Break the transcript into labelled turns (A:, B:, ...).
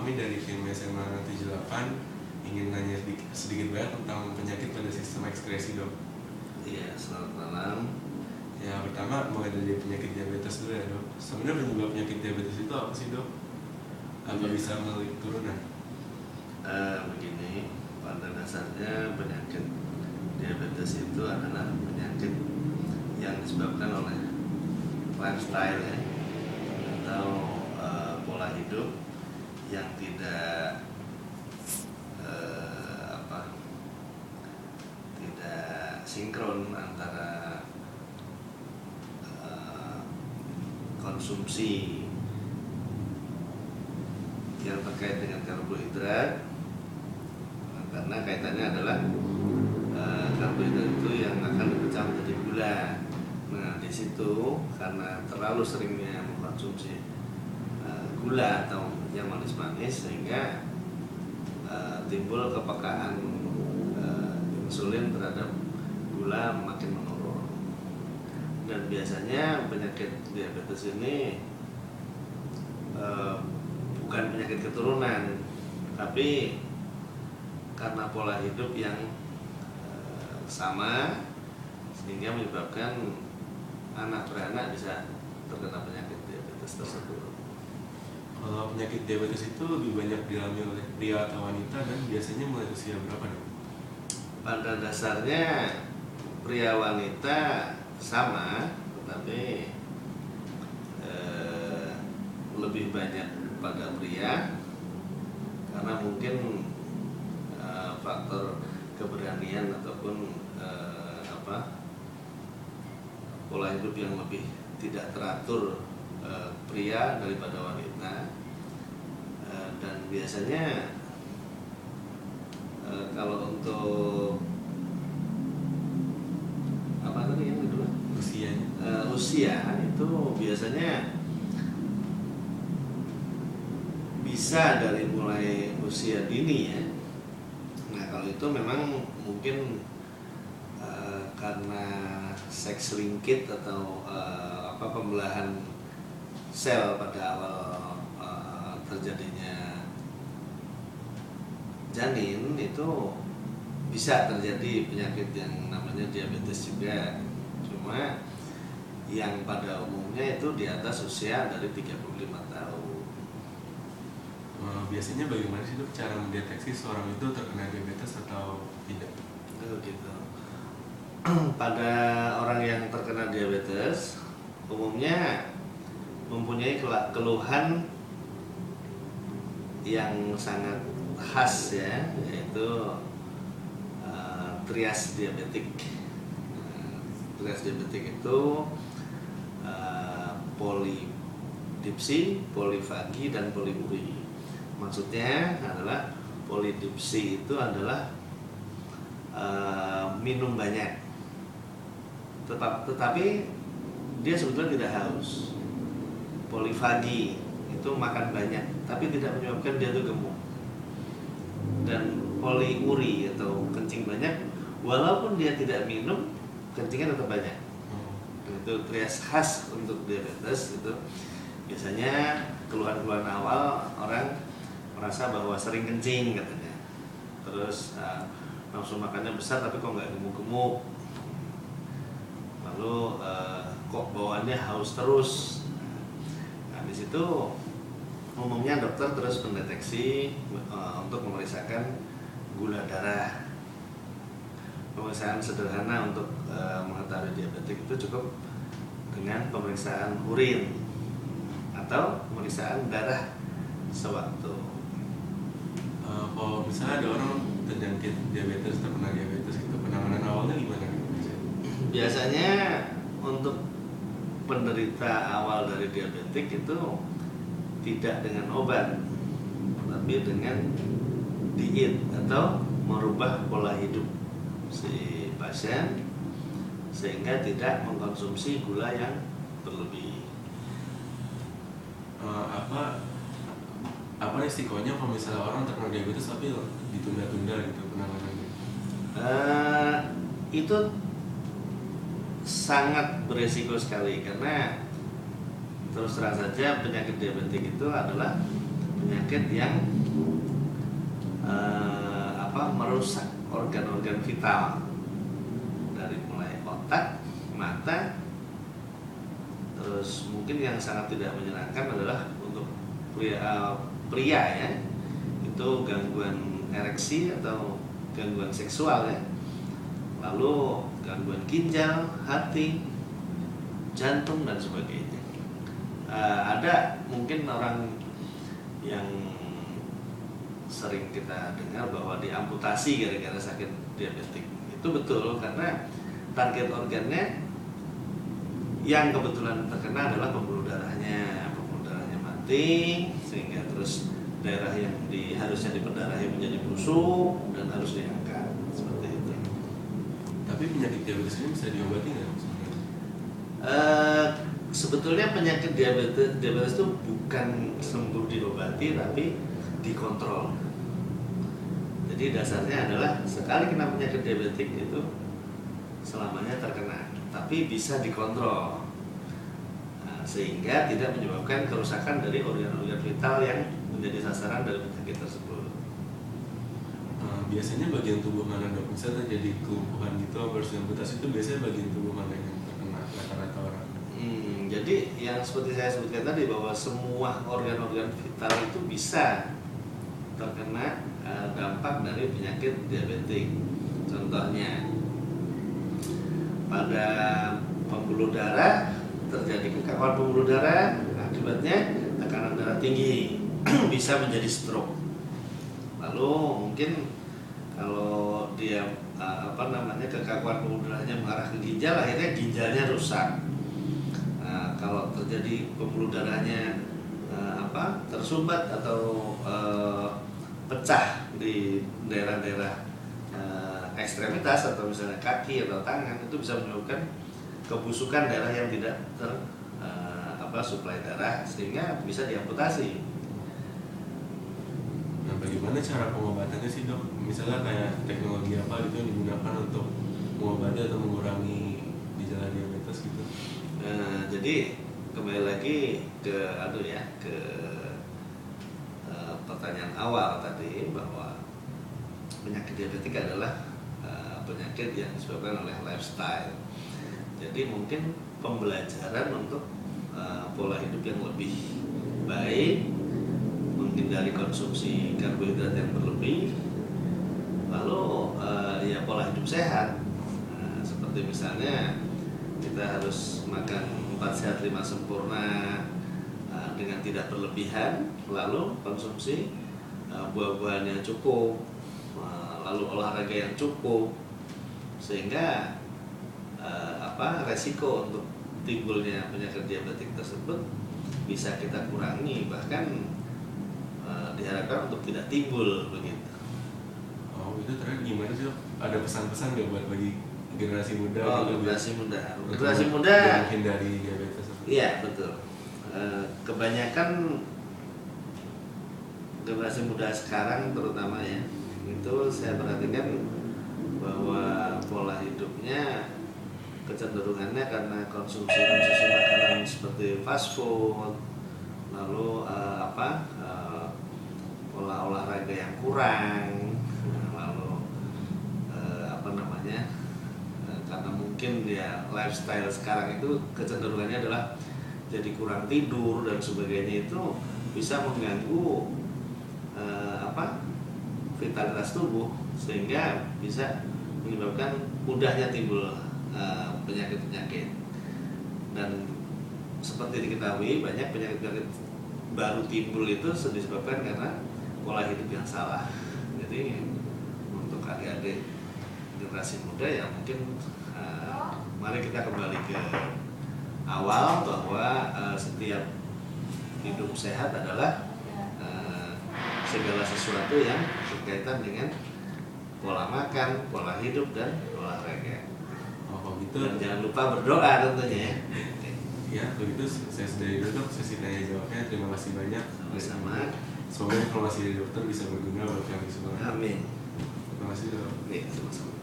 A: kami dari tim SMA 78 ingin nanya sedikit banyak tentang penyakit pada sistem ekskresi, dok.
B: Iya, selamat malam.
A: Ya, pertama mulai dari penyakit diabetes dulu ya, dok. Sebenarnya penyebab penyakit diabetes itu apa sih, dok? Apa bisa melalui keturunan?
B: Begini, pada dasarnya penyakit diabetes itu adalah penyakit yang disebabkan oleh lifestyle ya, atau pola hidup yang tidak tidak sinkron antara konsumsi yang terkait dengan karbohidrat, karena kaitannya adalah karbohidrat itu yang akan dipecah menjadi gula. Nah, di situ karena terlalu seringnya mengkonsumsi gula atau yang manis-manis, sehingga timbul kepekaan insulin terhadap gula makin menurun. Dan biasanya penyakit diabetes ini bukan penyakit keturunan, tapi karena pola hidup yang sama, sehingga menyebabkan anak beranak bisa terkena penyakit diabetes tersebut.
A: Kalau penyakit diabetes itu lebih banyak dialami oleh pria atau wanita, dan biasanya mulai usia berapa, dok?
B: Pada dasarnya pria wanita sama, tetapi lebih banyak pada pria karena mungkin faktor keberanian ataupun pola hidup yang lebih tidak teratur pria daripada wanita. Dan biasanya kalau untuk apa tadi yang kedua, usia itu biasanya bisa dari mulai usia dini ya. Nah, kalau itu memang mungkin karena seks linked atau pembelahan sel pada awal terjadinya janin, itu bisa terjadi penyakit yang namanya diabetes juga. Cuma yang pada umumnya itu di atas usia dari 35 tahun.
A: Biasanya bagaimana sih, dok, cara mendeteksi seorang itu terkena diabetes atau tidak?
B: Gitu. Pada orang yang terkena diabetes umumnya mempunyai keluhan yang sangat khas ya, yaitu trias diabetik. Trias diabetik itu polidipsi, polifagi, dan poliuri. Maksudnya adalah polidipsi itu adalah minum banyak, tetapi dia sebetulnya tidak haus. Polifagi itu makan banyak tapi tidak menyebabkan dia itu gemuk. Dan poliuri atau kencing banyak, walaupun dia tidak minum, kencingnya tetap banyak. Itu trias khas untuk diabetes. Itu biasanya keluhan-keluhan awal orang merasa bahwa sering kencing katanya, terus nafsu makannya besar tapi kok nggak gemuk-gemuk, lalu kok bawaannya haus terus. Nah, di situ umumnya dokter terus mendeteksi untuk memeriksakan gula darah. Pemeriksaan sederhana untuk mengetahui diabetik itu cukup dengan pemeriksaan urin atau pemeriksaan darah sewaktu.
A: Kalau misalnya ada orang terjangkit diabetes, terkena diabetes, itu penanganan awalnya gimana?
B: Biasanya untuk penderita awal dari diabetik itu tidak dengan obat, tapi dengan diet atau merubah pola hidup si pasien sehingga tidak mengkonsumsi gula yang berlebih.
A: Apa resikonya kalau misalnya orang terkena diabetes tapi ditunda-tunda gitu penanganannya?
B: Itu sangat beresiko sekali, karena terus terang saja penyakit diabetik itu adalah penyakit yang merusak organ-organ vital dari mulai otak, mata. Terus mungkin yang sangat tidak menyenangkan adalah untuk pria ya, itu gangguan ereksi atau gangguan seksual ya, lalu gangguan ginjal, hati, jantung dan sebagainya. Ada mungkin orang yang sering kita dengar bahwa diamputasi gara-gara sakit diabetik. Itu betul, karena target organnya yang kebetulan terkena adalah pembuluh darahnya mati, sehingga terus daerah yang harusnya diperdarahi menjadi busuk dan harus diangkat seperti itu.
A: Tapi penyakit diabetes ini bisa diobati nggak?
B: Sebetulnya penyakit diabetes itu bukan sembuh diobati, tapi dikontrol. Jadi dasarnya adalah sekali kena penyakit diabetik itu selamanya terkena, tapi bisa dikontrol, sehingga tidak menyebabkan kerusakan dari organ-organ vital yang menjadi sasaran dari penyakit tersebut.
A: Biasanya bagian tubuh mana dok? Misalnya terjadi kelumpuhan gitu harus diamputasi, itu biasanya bagian tubuh mana yang terkena rata-rata orang?
B: Jadi yang seperti saya sebutkan tadi, bahwa semua organ-organ vital itu bisa terkena dampak dari penyakit diabetik. Contohnya pada pembuluh darah, terjadi kekakuan pembuluh darah, akibatnya tekanan darah tinggi bisa menjadi stroke. Lalu mungkin kalau dia kekakuan pembuluh darahnya mengarah ke ginjal, akhirnya ginjalnya rusak. Kalau terjadi pembuluh darahnya tersumbat atau pecah di daerah-daerah ekstremitas atau misalnya kaki atau tangan, itu bisa menyebabkan kebusukan daerah yang tidak suplai darah, sehingga bisa diamputasi.
A: Nah, bagaimana cara pengobatannya sih dok? Misalnya kayak teknologi apa gitu yang digunakan untuk mengobati atau mengurangi gejala diabetes gitu?
B: Jadi kembali lagi ke pertanyaan awal tadi, bahwa penyakit diabetik adalah penyakit yang disebabkan oleh lifestyle. Jadi mungkin pembelajaran untuk pola hidup yang lebih baik, menghindari konsumsi karbohidrat yang berlebih, lalu pola hidup sehat. Seperti misalnya kita harus makan 4 sehat 5 sempurna dengan tidak berlebihan, lalu konsumsi buah-buahan yang cukup, lalu olahraga yang cukup, sehingga resiko untuk timbulnya penyakit diabetik tersebut bisa kita kurangi, bahkan diharapkan untuk tidak timbul begitu.
A: Oh, itu terakhir gimana sih dok? Ada pesan-pesan nggak buat bagi generasi muda?
B: Generasi muda
A: menghindari diabetes?
B: Iya betul. Kebanyakan generasi muda sekarang terutama ya, itu saya perhatikan bahwa pola hidupnya kecenderungannya karena konsumsi makanan seperti fast food, lalu pola olahraga yang kurang, lalu karena mungkin ya lifestyle sekarang itu kecenderungannya adalah jadi kurang tidur dan sebagainya, itu bisa mengganggu vitalitas tubuh, sehingga bisa menyebabkan mudahnya timbul penyakit-penyakit. Dan seperti diketahui, banyak penyakit-penyakit baru timbul itu disebabkan karena pola hidup yang salah. Jadi untuk adik-adik generasi muda ya mungkin mari kita kembali ke awal, bahwa setiap hidup sehat adalah segala sesuatu yang berkaitan dengan pola makan, pola hidup, dan olahraga.
A: Oh, gitu.
B: Dan jangan lupa berdoa tentunya.
A: Ya, begitu saya sudah duduk sesi tanya jawabnya. Terima kasih banyak.
B: Sama-sama.
A: Semoga informasi dari dokter bisa berguna buat kami semua.
B: Amin.
A: Terima kasih dok.
B: Nih, sama-sama.